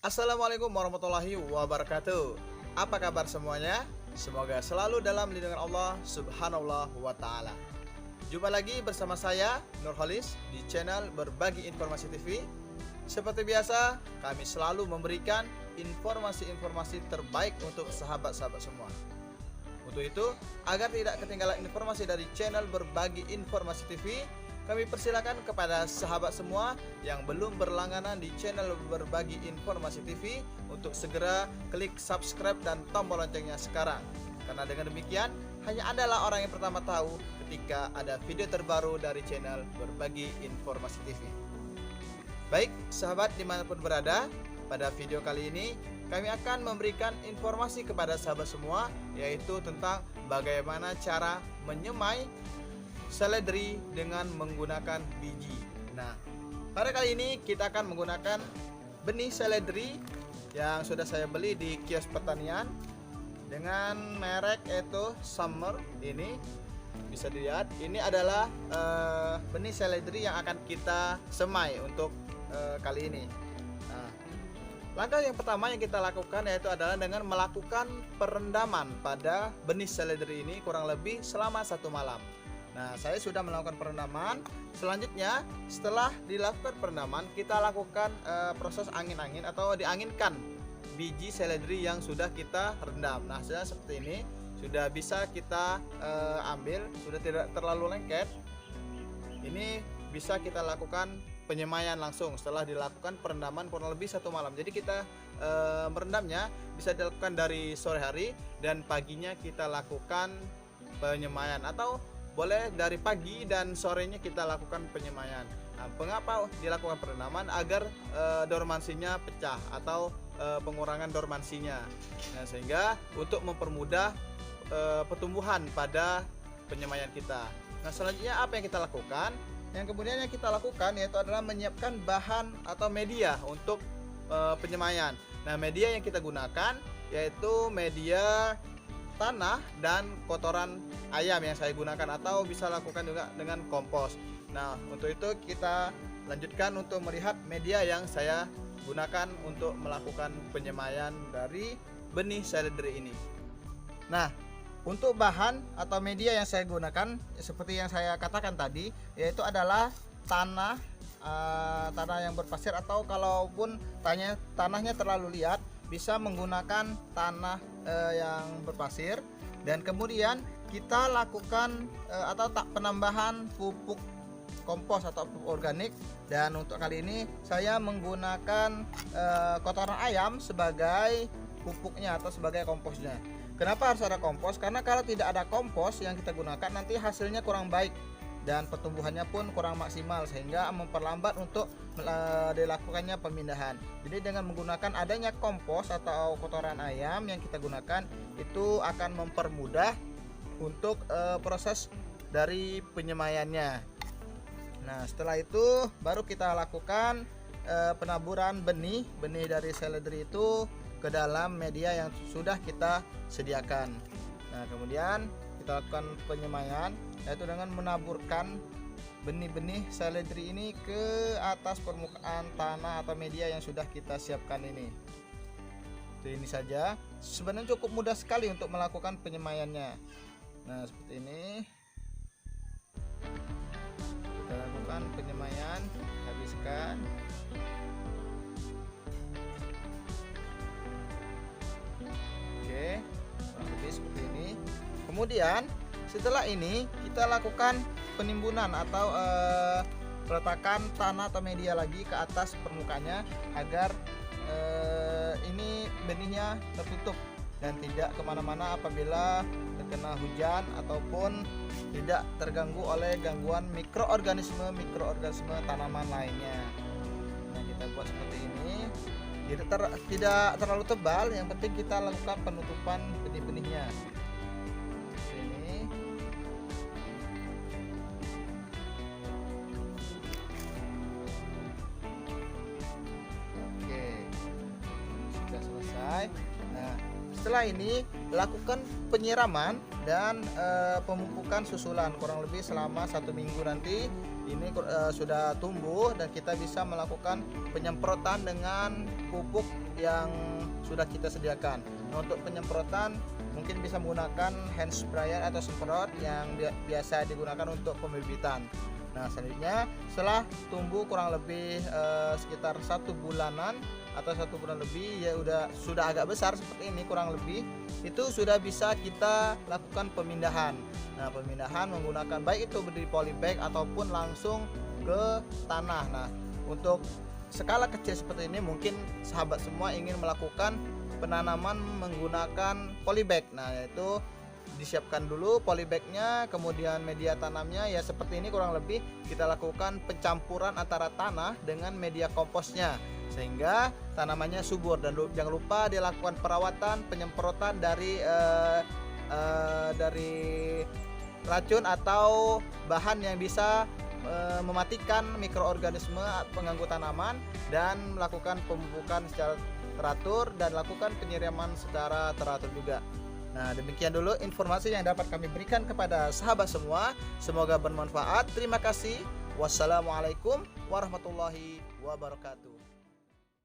Assalamualaikum warahmatullahi wabarakatuh. Apa kabar semuanya? Semoga selalu dalam lindungan Allah Subhanahu wa ta'ala. Jumpa lagi bersama saya Nurholis di channel Berbagi Informasi TV. Seperti biasa, kami selalu memberikan informasi-informasi terbaik untuk sahabat-sahabat semua. Untuk itu, agar tidak ketinggalan informasi dari channel Berbagi Informasi TV, kami persilakan kepada sahabat semua yang belum berlangganan di channel Berbagi Informasi TV untuk segera klik subscribe dan tombol loncengnya sekarang. Karena dengan demikian, hanya Andalah orang yang pertama tahu ketika ada video terbaru dari channel Berbagi Informasi TV. Baik, sahabat dimanapun berada, pada video kali ini kami akan memberikan informasi kepada sahabat semua, yaitu tentang bagaimana cara menyemai seledri dengan menggunakan biji. Nah, pada kali ini kita akan menggunakan benih seledri yang sudah saya beli di kios pertanian dengan merek yaitu Summer. Ini bisa dilihat, ini adalah benih seledri yang akan kita semai untuk kali ini. Nah, langkah yang pertama yang kita lakukan yaitu adalah dengan melakukan perendaman pada benih seledri ini kurang lebih selama 1 malam. Nah, saya sudah melakukan perendaman. Selanjutnya, setelah dilakukan perendaman, kita lakukan proses angin-angin atau dianginkan biji seledri yang sudah kita rendam. Nah, sudah seperti ini, sudah bisa kita ambil, sudah tidak terlalu lengket. Ini bisa kita lakukan penyemaian langsung setelah dilakukan perendaman kurang lebih 1 malam. Jadi kita merendamnya bisa dilakukan dari sore hari dan paginya kita lakukan penyemaian, atau boleh dari pagi dan sorenya kita lakukan penyemaian. Nah, mengapa dilakukan perendaman? Agar dormansinya pecah atau pengurangan dormansinya. Nah, sehingga untuk mempermudah pertumbuhan pada penyemaian kita. Nah, selanjutnya apa yang kita lakukan? Yang kemudian yang kita lakukan yaitu adalah menyiapkan bahan atau media untuk penyemaian. Nah, media yang kita gunakan yaitu media tanah dan kotoran ayam yang saya gunakan, atau bisa lakukan juga dengan kompos. Nah, untuk itu kita lanjutkan untuk melihat media yang saya gunakan untuk melakukan penyemaian dari benih seledri ini. Nah, untuk bahan atau media yang saya gunakan seperti yang saya katakan tadi, yaitu adalah tanah yang berpasir, atau kalaupun tanahnya terlalu liat, bisa menggunakan tanah yang berpasir. Dan kemudian kita lakukan atau penambahan pupuk kompos atau pupuk organik. Dan untuk kali ini saya menggunakan kotoran ayam sebagai pupuknya atau sebagai komposnya. Kenapa harus ada kompos? Karena kalau tidak ada kompos yang kita gunakan, nanti hasilnya kurang baik dan pertumbuhannya pun kurang maksimal, sehingga memperlambat untuk dilakukannya pemindahan. Jadi dengan menggunakan adanya kompos atau kotoran ayam yang kita gunakan, itu akan mempermudah untuk proses dari penyemaiannya. Nah, setelah itu baru kita lakukan penaburan benih dari seledri itu ke dalam media yang sudah kita sediakan. Nah, kemudian kita lakukan penyemaian yaitu dengan menaburkan benih-benih seledri ini ke atas permukaan tanah atau media yang sudah kita siapkan ini. Ini saja, sebenarnya cukup mudah sekali untuk melakukan penyemaiannya. Nah, seperti ini kita lakukan penyemaian, habiskan. Oke, kurang lebih seperti ini. Kemudian setelah ini kita lakukan penimbunan atau peletakan tanah atau media lagi ke atas permukaannya agar ini benihnya tertutup dan tidak kemana-mana apabila terkena hujan ataupun tidak terganggu oleh gangguan mikroorganisme tanaman lainnya. Nah, kita buat seperti ini. Tidak terlalu tebal, yang penting kita lakukan penutupan benih-benihnya. Selesai. Nah, setelah ini lakukan penyiraman dan pemupukan susulan kurang lebih selama 1 minggu. Nanti ini sudah tumbuh dan kita bisa melakukan penyemprotan dengan pupuk yang sudah kita sediakan. Nah, untuk penyemprotan mungkin bisa menggunakan hand sprayer atau semprot yang biasa digunakan untuk pembibitan. Nah, selanjutnya setelah tumbuh kurang lebih sekitar 1 bulanan atau 1 bulan lebih, ya sudah agak besar seperti ini kurang lebih, itu sudah bisa kita lakukan pemindahan. Nah, pemindahan menggunakan baik itu di polybag ataupun langsung ke tanah. Nah, untuk skala kecil seperti ini mungkin sahabat semua ingin melakukan penanaman menggunakan polybag. Nah, yaitu disiapkan dulu polybagnya, kemudian media tanamnya ya seperti ini kurang lebih. Kita lakukan pencampuran antara tanah dengan media komposnya sehingga tanamannya subur, dan jangan lupa dilakukan perawatan penyemprotan dari racun atau bahan yang bisa mematikan mikroorganisme pengganggu tanaman, dan melakukan pemupukan secara teratur dan lakukan penyiraman secara teratur juga. Nah, demikian dulu informasi yang dapat kami berikan kepada sahabat semua. Semoga bermanfaat. Terima kasih. Wassalamualaikum warahmatullahi wabarakatuh.